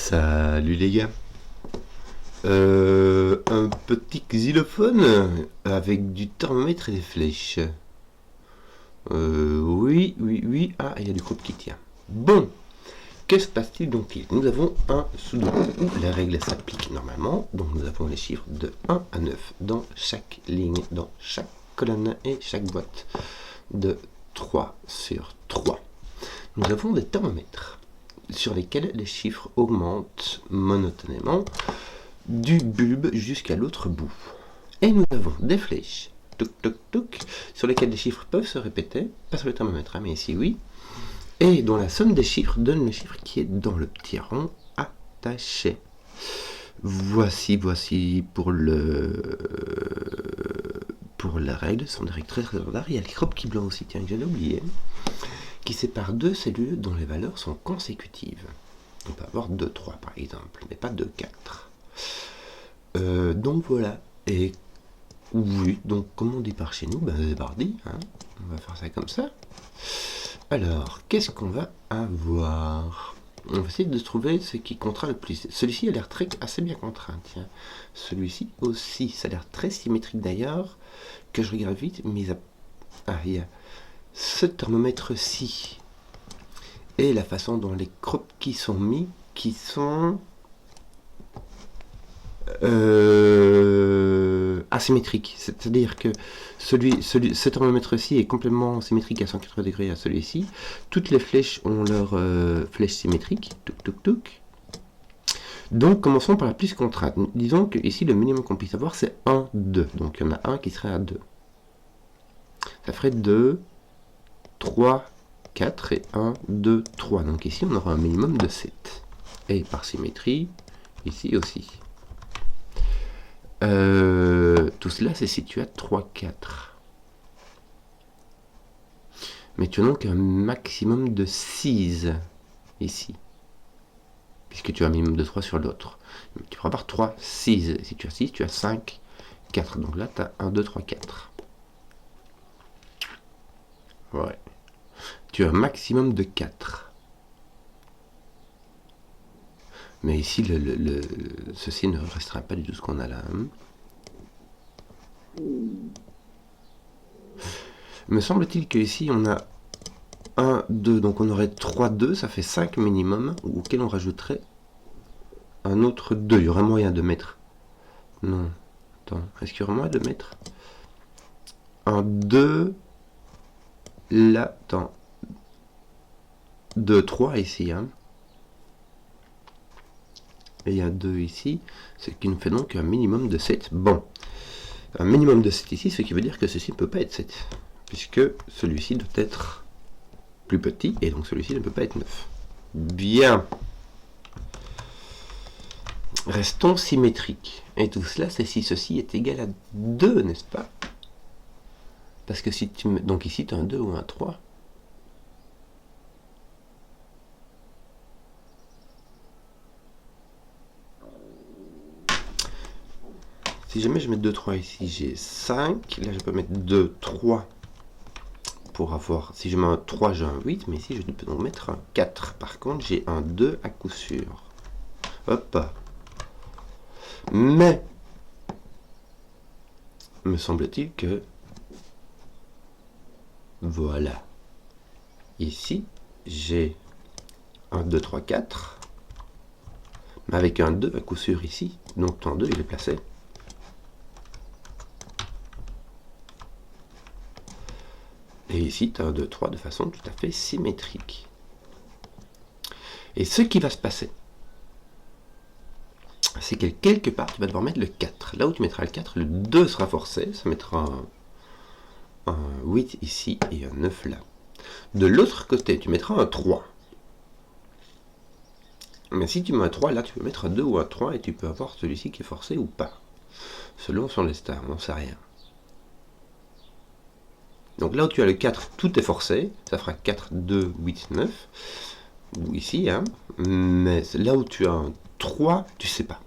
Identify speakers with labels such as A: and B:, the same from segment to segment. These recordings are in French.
A: Salut les gars. Un petit xylophone avec du thermomètre et des flèches. Oui. Ah, il y a du groupe qui tient. Bon, que se passe-t-il donc? Nous avons un sudoku où la règle s'applique normalement. Donc nous avons les chiffres de 1 à 9 dans chaque ligne, dans chaque colonne et chaque boîte de 3 sur 3. Nous avons des thermomètres sur lesquels les chiffres augmentent monotonément du bulbe jusqu'à l'autre bout. Et nous avons des flèches, sur lesquelles les chiffres peuvent se répéter, pas sur le thermomètre, mais ici oui, et dont la somme des chiffres donne le chiffre qui est dans le petit rond attaché. Voici pour la règle, ce sont des règles très standards. Il y a le Kropki blanc aussi, tiens, que j'allais oublier, qui sépare deux cellules dont les valeurs sont consécutives. On peut avoir 2, 3 par exemple, mais pas 2, 4. Donc voilà. Et oui, donc comme on dit par chez nous, c'est parti, hein, on va faire ça comme ça. Alors, qu'est-ce qu'on va avoir? On va essayer de trouver ce qui contraint le plus. Celui-ci a l'air assez bien contraint, tiens. Celui-ci aussi, ça a l'air très symétrique d'ailleurs, que je regarde vite, mais il y a ce thermomètre-ci et la façon dont les Kropki sont mis, qui sont asymétriques. C'est-à-dire que ce thermomètre-ci est complètement symétrique à 180 degrés à celui-ci. Toutes les flèches ont leur flèche symétrique. Donc commençons par la plus contrainte. Disons que ici le minimum qu'on puisse avoir c'est 1, 2. Donc il y en a un qui serait à 2. Ça ferait 2, 3, 4 et 1, 2, 3. Donc ici on aura un minimum de 7. Et par symétrie, ici aussi. Tout cela c'est situé à 3, 4. Mais tu as donc un maximum de 6 ici. Puisque tu as un minimum de 3 sur l'autre. Tu pourras avoir 3, 6. Si tu as 6, tu as 5, 4. Donc là tu as 1, 2, 3, 4. Ouais. Tu as un maximum de 4. Mais ici, ceci ne restera pas du tout ce qu'on a là. Hein. Me semble-t-il qu'ici, on a 1, 2. Donc on aurait 3, 2. Ça fait 5 minimum. Auquel on rajouterait un autre 2. Il y aurait moyen de mettre... Non. Attends. Est-ce qu'il y aurait moyen de mettre un 2... Là, attends. 2, 3 ici. Hein. Et il y a 2 ici, ce qui nous fait donc un minimum de 7. Bon, un minimum de 7 ici, ce qui veut dire que ceci ne peut pas être 7, puisque celui-ci doit être plus petit, et donc celui-ci ne peut pas être 9. Bien. Restons symétriques. Et tout cela, c'est si ceci est égal à 2, n'est-ce pas? Parce que si tu... Donc ici, tu as un 2 ou un 3. Si jamais je mets 2, 3 ici, j'ai 5. Là, je peux mettre 2, 3 pour avoir... Si je mets un 3, j'ai un 8. Mais ici, je peux donc mettre un 4. Par contre, j'ai un 2 à coup sûr. Hop. Mais, me semble-t-il que... Voilà. Ici, j'ai un 2, 3, 4. Mais avec un 2 à coup sûr ici. Donc, ton 2, il est placé. Et ici, tu as un 2, 3 de façon tout à fait symétrique. Et ce qui va se passer, c'est que quelque part, tu vas devoir mettre le 4. Là où tu mettras le 4, le 2 sera forcé. Ça mettra un 8 ici et un 9 là. De l'autre côté, tu mettras un 3. Mais si tu mets un 3, là, tu peux mettre un 2 ou un 3 et tu peux avoir celui-ci qui est forcé ou pas. Selon son stars, on n'en sait rien. Donc là où tu as le 4, tout est forcé. Ça fera 4, 2, 8, 9. Ou ici, hein. Mais là où tu as un 3, tu sais pas.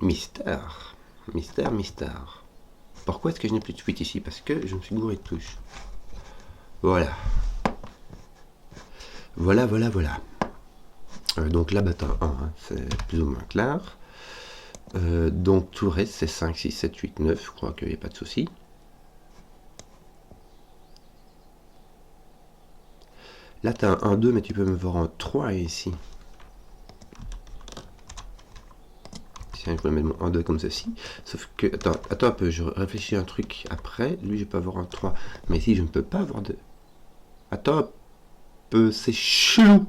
A: Mystère. Mystère. Pourquoi est-ce que je n'ai plus de 8 ici? Parce que je me suis gouré de touche. Voilà. Voilà. Donc là, bah, t'as 1, hein, c'est plus ou moins clair. Donc tout le reste, c'est 5, 6, 7, 8, 9. Je crois qu'il n'y a pas de souci. Là, tu as un 1, 2, mais tu peux me voir un 3 ici. Tiens, je vais mettre mon 1, 2 comme ceci. Sauf que, attends un peu, je réfléchis à un truc après. Lui, je peux avoir un 3. Mais ici, je ne peux pas avoir de... Attends un peu, c'est chelou.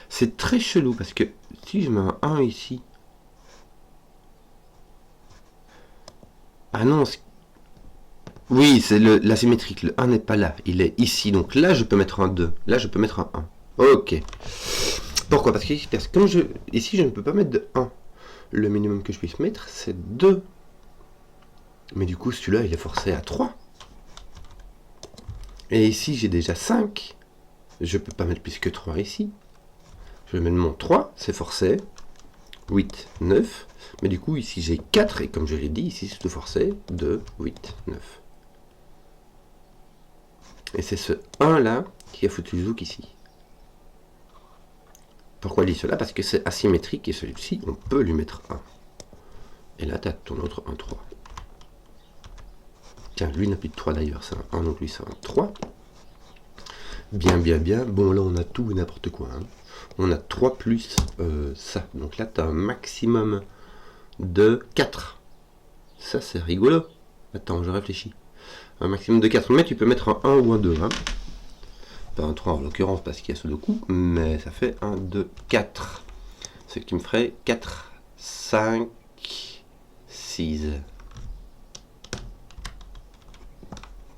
A: C'est très chelou parce que si je mets un 1 ici... Ah non, oui, c'est l'asymétrique. Le 1 n'est pas là, il est ici. Donc là, je peux mettre un 2. Là, je peux mettre un 1. Ok. Pourquoi? Parce que comme ici, je ne peux pas mettre de 1. Le minimum que je puisse mettre, c'est 2. Mais du coup, celui-là, il est forcé à 3. Et ici, j'ai déjà 5. Je ne peux pas mettre plus que 3 ici. Je vais mettre mon 3, c'est forcé. 8, 9. Mais du coup, ici, j'ai 4. Et comme je l'ai dit, ici, c'est tout forcé. 2, 8, 9. Et c'est ce 1-là qui a foutu le zouk ici. Pourquoi je dis cela? Parce que c'est asymétrique et celui-ci, on peut lui mettre 1. Et là, tu as ton autre 1, 3. Tiens, lui n'a plus de 3 d'ailleurs, c'est un 1, donc lui c'est un 3. Bien, bien, bien. Bon, là, on a tout et n'importe quoi. Hein. On a 3 plus ça. Donc là, tu as un maximum de 4. Ça, c'est rigolo. Attends, je réfléchis. Un maximum de 4. Mais tu peux mettre un 1 ou un 2. Hein. Pas un 3 en l'occurrence parce qu'il y a ce deux coups. Mais ça fait 1, 2, 4. Ce qui me ferait 4, 5, 6.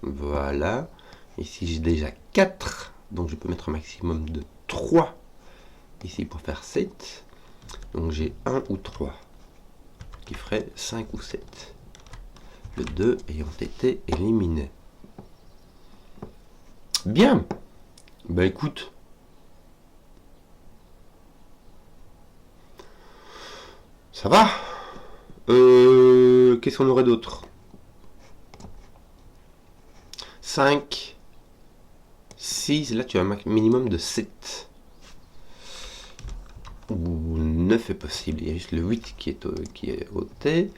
A: Voilà. Ici, j'ai déjà 4. Donc, je peux mettre un maximum de 3. Ici, pour faire 7. Donc, j'ai 1 ou 3. Qui ferait 5 ou 7. Le 2 ayant été éliminé. Bien. Bah, écoute. Ça va. Qu'est-ce qu'on aurait d'autre? 5, 6, là tu as un minimum de 7. Ou 9 est possible, il y a juste le 8 qui est ôté.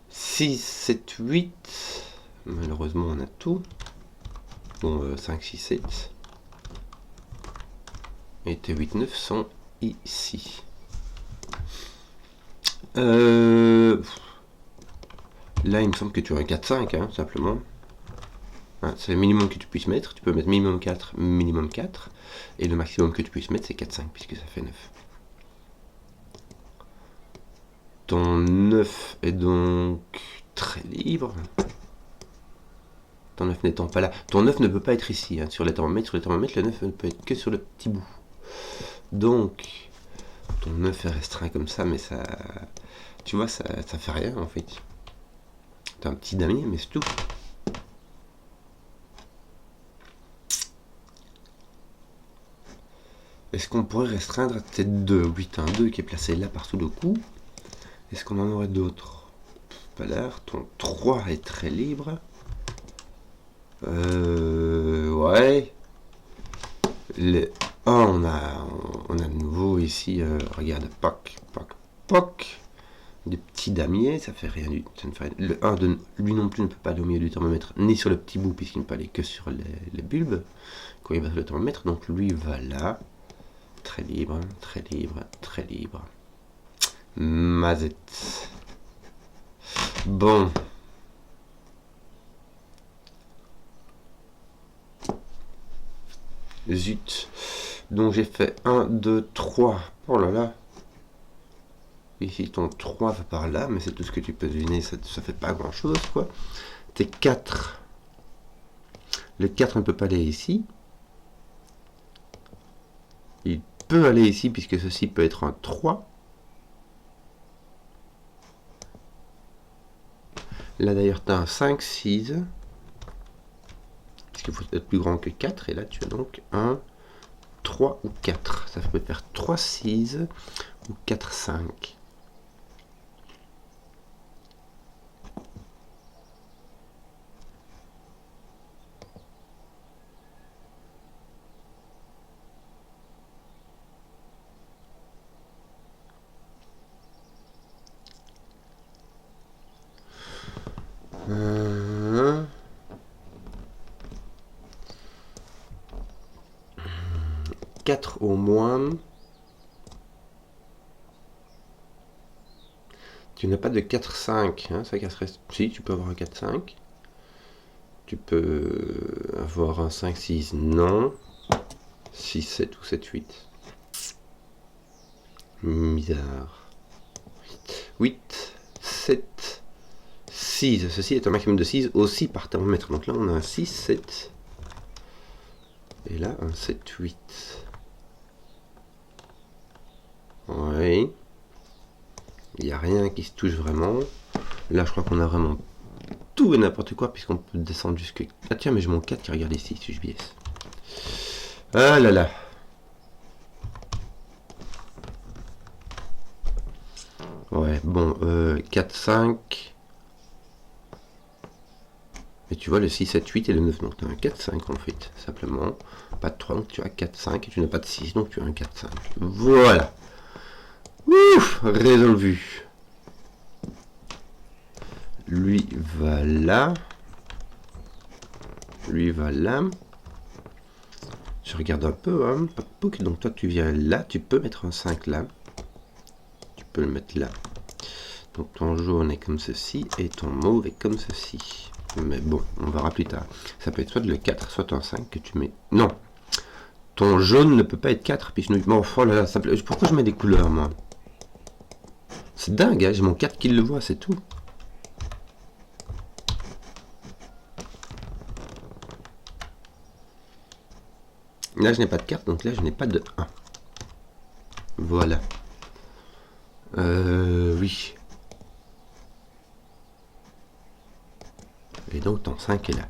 A: 6, 7, 8. Malheureusement on a tout. Bon, 5, 6, 7. Et tes 8, 9 sont ici. Là il me semble que tu as un 4, 5, hein, simplement. C'est le minimum que tu puisses mettre. Tu peux mettre minimum 4, minimum 4. Et le maximum que tu puisses mettre, c'est 4, 5, puisque ça fait 9. Ton 9 est donc très libre. Ton 9 n'étant pas là. Ton 9 ne peut pas être ici. Hein, sur les thermomètres, le 9 ne peut être que sur le petit bout. Donc, ton 9 est restreint comme ça, mais ça... Tu vois, ça fait rien, en fait. T'as un petit damier, mais c'est tout. Est-ce qu'on pourrait restreindre peut-être 2? Oui, t'as un 2 qui est placé là par sous le coup. Est-ce qu'on en aurait d'autres? Pas l'air. Ton 3 est très libre. Ouais. Le 1, on a de nouveau ici, regarde, poc, poc, poc. Des petits damiers, ça fait rien du tout. Le 1, lui non plus ne peut pas aller au milieu du thermomètre, ni sur le petit bout, puisqu'il ne peut aller que sur les bulbes, quand il va sur le thermomètre. Donc lui va là. Très libre, très libre, très libre. Mazette. Bon. Zut. Donc j'ai fait 1, 2, 3. Oh là là. Ici ton 3 va par là, mais c'est tout ce que tu peux deviner, ça fait pas grand chose quoi. T'es 4. Le 4 ne peut pas aller ici. Il peut aller ici puisque ceci peut être un 3. Là d'ailleurs tu as un 5, 6. Parce qu'il faut être plus grand que 4. Et là tu as donc un 3 ou 4. Ça peut faire 3, 6 ou 4, 5. Quatre au moins. Tu n'as pas de 4-5, hein, ça casserait. Si, tu peux avoir un 4-5. Tu peux avoir un 5-6, non. 6-7 ou 7-8. Bizarre. 8, 7, 6. Ceci est un maximum de 6 aussi par thermomètre. Donc là, on a un 6, 7. Et là, un 7, 8. Oui. Il n'y a rien qui se touche vraiment. Là, je crois qu'on a vraiment tout et n'importe quoi, puisqu'on peut descendre jusque... Ah tiens, mais j'ai mon 4 qui regarde ici, si je biais. Ah là là. Ouais, bon, 4, 5. Mais tu vois, le 6, 7, 8 et le 9, donc tu as un 4, 5 en fait, simplement. Pas de 3, donc tu as 4, 5, et tu n'as pas de 6, donc tu as un 4, 5. Voilà. Ouf, résolu. Lui va là. Lui va là. Je regarde un peu, hein. Donc toi tu viens là, tu peux mettre un 5 là. Tu peux le mettre là. Donc ton jaune est comme ceci et ton mauve est comme ceci. Mais bon, on verra plus tard. Ça peut être soit le 4, soit un 5 que tu mets. Non. Ton jaune ne peut pas être 4. Puis je... Bon, oh là là, ça... pourquoi je mets des couleurs, moi? C'est dingue, hein, j'ai mon 4 qui le voit, c'est tout. Là, je n'ai pas de carte, donc là, je n'ai pas de 1. Voilà. Oui. Et donc, ton 5 est là.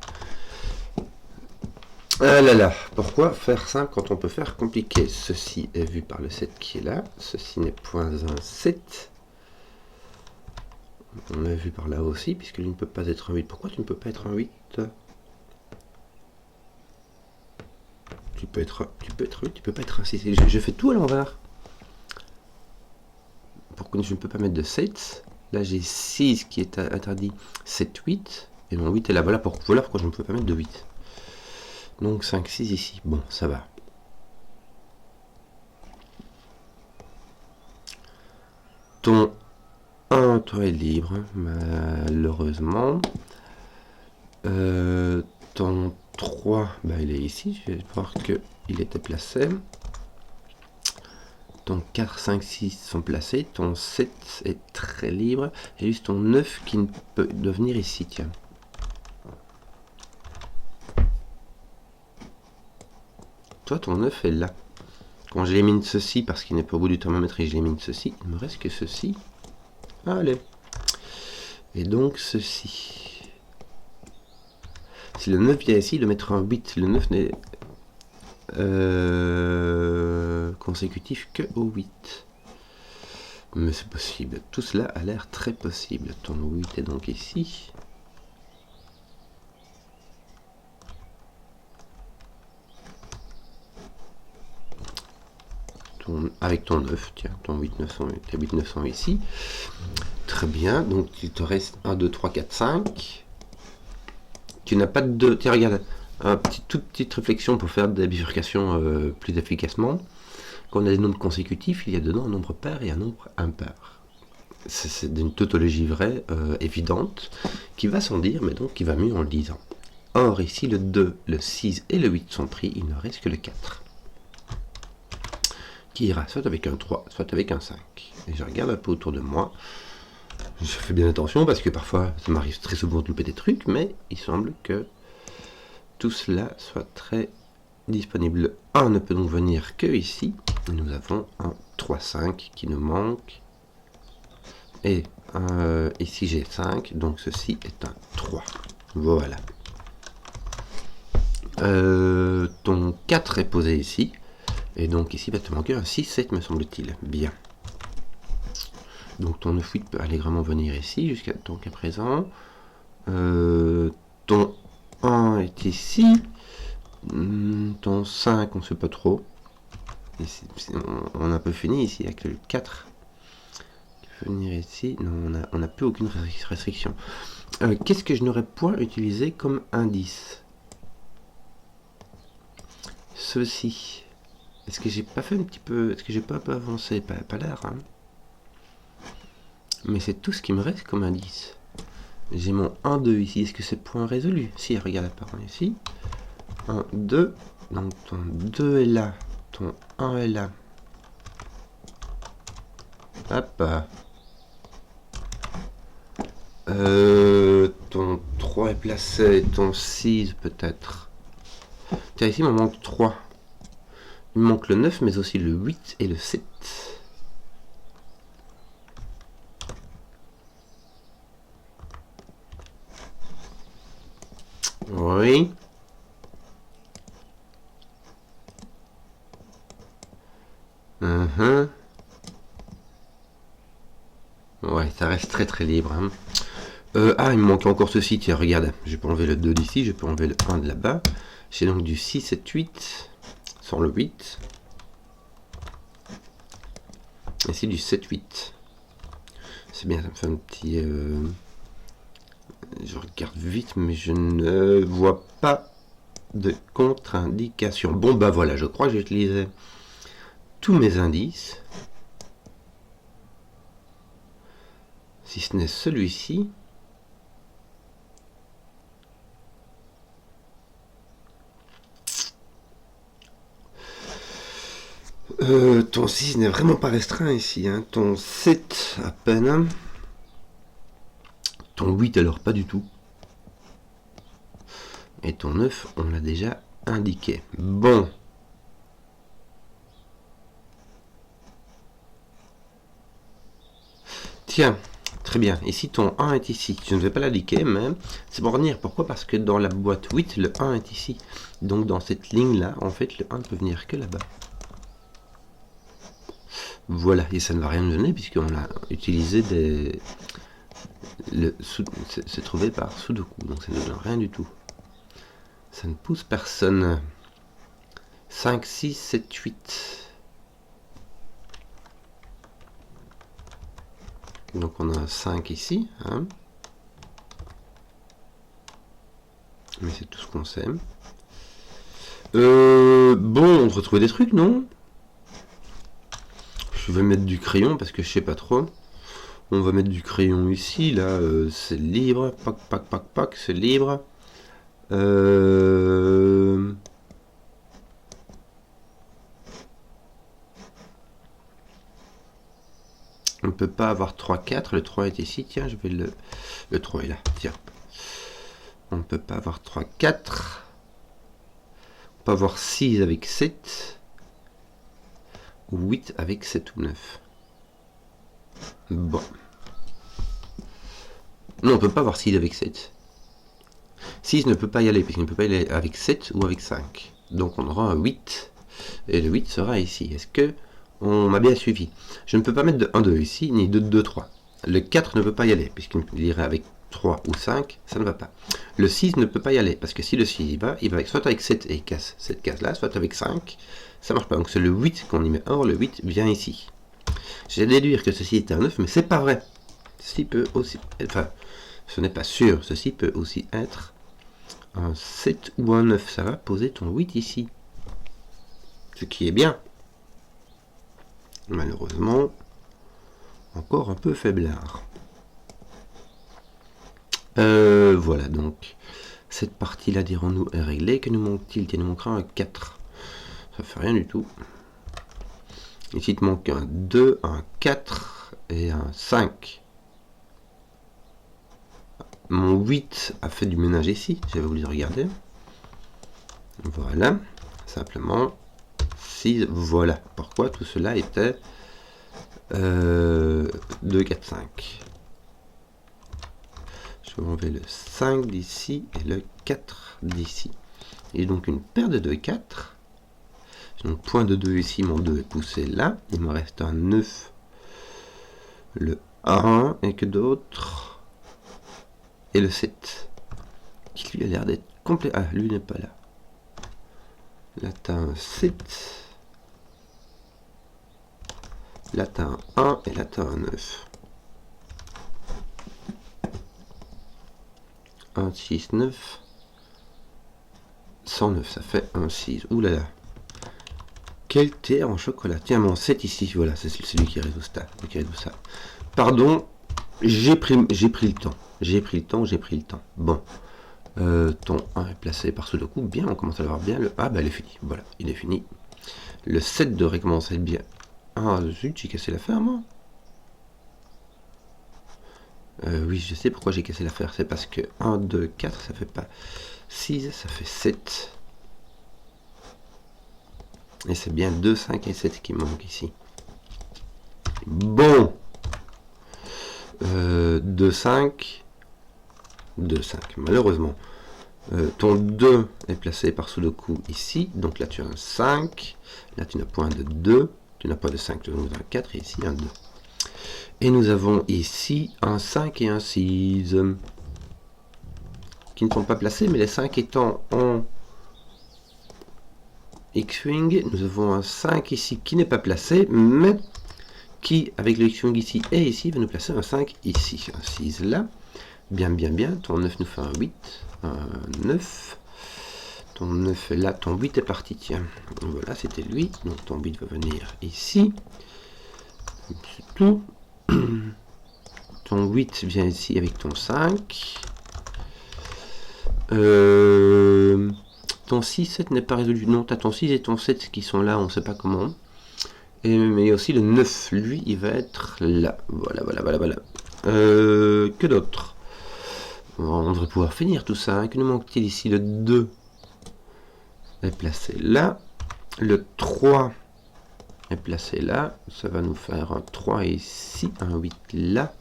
A: Ah là là, pourquoi faire simple quand on peut faire compliqué? Ceci est vu par le 7 qui est là. Ceci n'est point un 7. On l'a vu par là aussi, puisque lui ne peut pas être un 8. Pourquoi tu ne peux pas être un 8? Tu peux être 8, tu peux pas être un 6. Je fais tout à l'envers. Pourquoi je ne peux pas mettre de 7? Là j'ai 6 qui est interdit. 7, 8. Et mon 8 est là. Voilà pourquoi je ne peux pas mettre de 8. Donc 5, 6 ici. Bon, ça va. Ton 1, toi, est libre, malheureusement. Ton 3, bah, il est ici. Je vais voir qu'il était placé. Ton 4, 5, 6 sont placés. Ton 7 est très libre. Et juste ton 9 qui ne peut devenir ici, tiens. Toi, ton 9 est là. Quand j'élimine ceci, parce qu'il n'est pas au bout du thermomètre et j'élimine ceci, il me reste que ceci. Allez. Et donc ceci. Si le 9 vient ici, de mettre un 8, le 9 n'est consécutif que au 8. Mais c'est possible. Tout cela a l'air très possible. Ton 8 est donc ici. Avec ton 9, tiens, ton 8, 900, tes 8, 900 ici. Très bien, donc il te reste 1, 2, 3, 4, 5. Tu n'as pas de 2. Tiens, regarde, toute petite réflexion pour faire des bifurcations plus efficacement. Quand on a des nombres consécutifs, il y a dedans un nombre pair et un nombre impair. C'est une tautologie vraie, évidente, qui va sans dire, mais donc qui va mieux en le disant. Or, ici, le 2, le 6 et le 8 sont pris, il ne reste que le 4. Qui ira soit avec un 3, soit avec un 5. Et je regarde un peu autour de moi. Je fais bien attention parce que parfois, ça m'arrive très souvent de louper des trucs, mais il semble que tout cela soit très disponible. 1 ne peut donc venir que ici. Nous avons un 3, 5 qui nous manque. Et ici j'ai 5, donc ceci est un 3. Voilà. Ton 4 est posé ici. Et donc ici va te manquer un 6, 7 me semble-t-il. Bien. Donc ton 9, 8 peut allègrement venir ici jusqu'à présent. Ton 1 est ici. Ton 5, on ne sait pas trop. On a un peu fini ici avec le 4. Venir ici. Non, on n'a plus aucune restriction. Qu'est-ce que je n'aurais point utilisé comme indice? Ceci. Est-ce que j'ai pas fait un petit peu... Est-ce que j'ai pas un peu avancé? Pas l'air, hein. Mais c'est tout ce qui me reste comme indice. J'ai mon 1, 2 ici. Est-ce que c'est point résolu? Si, regarde apparemment ici. 1, 2. Donc ton 2 est là. Ton 1 est là. Hop. Ton 3 est placé. Ton 6 peut-être. Tiens, ici il me manque 3. Il me manque le 9, mais aussi le 8 et le 7. Oui. Ouais, ça reste très très libre. Hein. Il me manque encore ceci. Tiens, regarde. Je peux enlever le 2 d'ici, je peux enlever le 1 de là-bas. J'ai donc du 6, 7, 8. Sans le 8. Ici du 7, 8. C'est bien, ça me fait un petit... Je regarde vite, mais je ne vois pas de contre-indication. Bon, bah voilà, je crois que j'ai utilisé tous mes indices. Si ce n'est celui-ci. Ton 6 n'est vraiment pas restreint ici. Hein. Ton 7 à peine. Ton 8 alors pas du tout. Et ton 9, on l'a déjà indiqué. Bon. Tiens, très bien. Ici, ton 1 est ici. Je ne vais pas l'indiquer, mais c'est pour revenir. Pourquoi? Parce que dans la boîte 8, le 1 est ici. Donc, dans cette ligne-là, en fait, le 1 ne peut venir que là-bas. Voilà. Et ça ne va rien nous donner, puisqu'on a utilisé des... C'est trouvé par Sudoku. Donc, ça ne donne rien du tout. Ça ne pousse personne. 5, 6, 7, 8. Donc on a un 5 ici. Hein. Mais c'est tout ce qu'on sait. Bon, on retrouve des trucs, non? Je vais mettre du crayon parce que je sais pas trop. On va mettre du crayon ici. Là, c'est libre. Pac, pac, pac, pac, c'est libre. On ne peut pas avoir 3, 4. Le 3 est ici. Tiens, je vais le... Le 3 est là. Tiens. On ne peut pas avoir 3, 4. On peut avoir 6 avec 7. Ou 8 avec 7 ou 9. Bon. Non, on ne peut pas avoir 6 avec 7. 6 ne peut pas y aller, puisqu'il ne peut pas y aller avec 7 ou avec 5. Donc on aura un 8. Et le 8 sera ici. Est-ce que on m'a bien suivi? Je ne peux pas mettre de 1, 2 ici, ni de 2, 3. Le 4 ne peut pas y aller, puisqu'il irait avec 3 ou 5, ça ne va pas. Le 6 ne peut pas y aller, parce que si le 6 y va, il va soit avec 7 et il casse cette case-là, soit avec 5. Ça marche pas. Donc c'est le 8 qu'on y met. Or, le 8 vient ici. Je vais déduire que ceci est un 9, mais c'est pas vrai. Ceci peut aussi... Enfin, ce n'est pas sûr. Ceci peut aussi être un 7 ou un 9. Ça va poser ton 8 ici. Ce qui est bien. Malheureusement, encore un peu faiblard. Voilà donc. Cette partie-là, dirons-nous, est réglée. Que nous manque-t-il? Il nous manquera un 4. Ça fait rien du tout. Ici, il te manque un 2, un 4 et un 5. Mon 8 a fait du ménage ici. J'avais voulu regarder. Voilà. Simplement. 6. Voilà. Pourquoi tout cela était 2, 4, 5. Je vais enlever le 5 d'ici et le 4 d'ici. Et donc une paire de 2 et 4. Donc point de 2 ici, mon 2 est poussé là. Il me reste un 9. Le 1 et que d'autres. Et le 7. Qui lui a l'air d'être complet. Ah, lui n'est pas là. Là, tu as un 7. Là, tu as un 1 et là, tu as un 9. 1, 6, 9. 109, ça fait 1, 6. Ouh là là. Quel terre en chocolat. Tiens, mon 7 ici, voilà, c'est celui qui résout ça. Pardon, j'ai pris le temps. J'ai pris le temps. Bon. Ton 1 est placé par Sudoku. Bien, on commence à l'avoir bien. Ah, bah, il est fini. Voilà, il est fini. Le 7 devrait commencer à être bien. Ah, zut, j'ai cassé l'affaire, moi. Oui, je sais pourquoi j'ai cassé l'affaire. C'est parce que 1, 2, 4, ça fait pas 6, ça fait 7. Et c'est bien 2, 5 et 7 qui manquent ici. Bon. 2, 5. 2, 5. Malheureusement. Ton 2 est placé par Sudoku ici. Donc là, tu as un 5. Là, tu n'as point de 2. Tu n'as pas de 5. Tu as un 4 et ici un 2. Et nous avons ici un 5 et un 6. Qui ne sont pas placés, mais les 5 étant en X-Wing, nous avons un 5 ici qui n'est pas placé, mais qui, avec le X-Wing ici et ici, va nous placer un 5 ici. Un 6 là. Bien, bien, bien. Ton 9 nous fait un 8. Un 9. Ton 9 est là. Ton 8 est parti, tiens. Voilà, c'était lui. Donc ton 8 va venir ici. C'est tout. Ton 8 vient ici avec ton 5. Ton 6, 7 n'est pas résolu. Non, tu as ton 6 et ton 7 qui sont là, on ne sait pas comment. Mais aussi le 9, lui, il va être là. Voilà. Que d'autre? On devrait pouvoir finir tout ça. Hein. Que nous manque-t-il ici? Le 2 est placé là. Le 3 est placé là. Ça va nous faire un 3 ici. Un 8 là.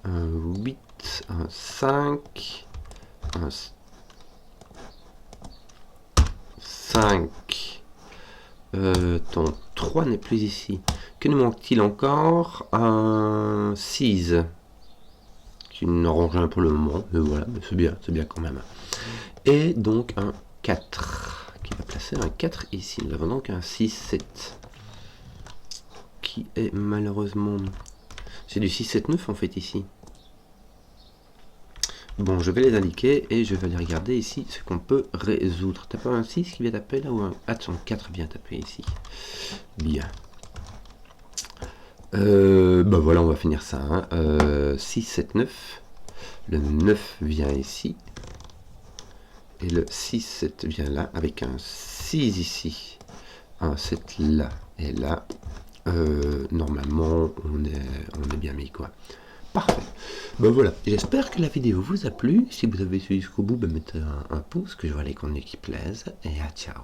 A: Un 8, un 5. Un 5. Ton 3 n'est plus ici. Que nous manque-t-il encore? Un 6. Qui n'arrange rien pour le moment. Mais voilà, c'est bien quand même. Et donc un 4. Qui va placer un 4 ici. Nous avons donc un 6, 7. Qui est malheureusement... C'est du 6, 7, 9 en fait ici. Bon, je vais les indiquer et je vais aller regarder ici ce qu'on peut résoudre. T'as pas un 6 qui vient taper là ou un... Ah, son 4 vient taper ici. Bien. Bah voilà, on va finir ça. Hein. 6, 7, 9. Le 9 vient ici. Et le 6, 7 vient là avec un 6 ici. Un 7 là et là. Normalement, on est bien mis quoi. Parfait. Ben voilà, j'espère que la vidéo vous a plu. Si vous avez suivi jusqu'au bout, mettez un pouce, que je vois les contenus qui plaisent. Et à ciao.